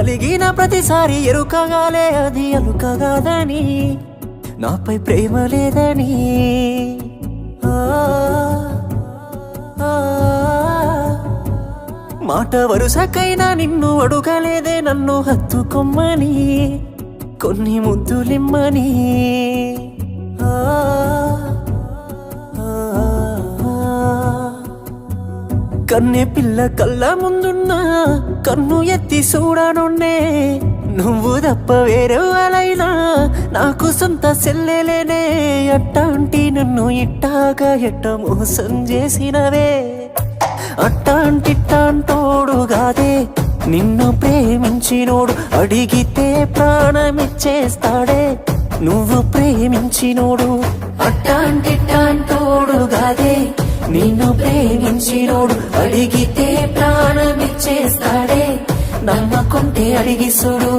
అలిగిన ప్రతిసారి ఎరుకగాలే అది అలుకగాదని నాపై ప్రేమ లేదని మాట వరుసకైనా నిన్ను అడుగలేదే నన్ను హత్తుకొమ్మని కొన్ని ముద్దులిమ్మని కన్నె పిల్ల కళ్ళ ముందున్నా కన్ను ఎత్తి చూడనున్నే నువ్వు తప్ప వేరేవాలైనా నాకు సొంత సెల్లెలేనే అట్టాంటి నన్ను ఇట్టాగా ఎట్ట మోసం చేసినవే అట్టాంటిట్టాంటోడు గాదే నిన్ను ప్రేమించినోడు అడిగితే ప్రాణమిచ్చేస్తాడే నువ్వు ప్రేమించినోడు అట్టాంటిట్టాంటోడు గాదే నిన్ను ప్రేమించినోడు అడిగితే ప్రాణమిచ్చేస్తాడే నమ్మకుంటే అడిగి చూడు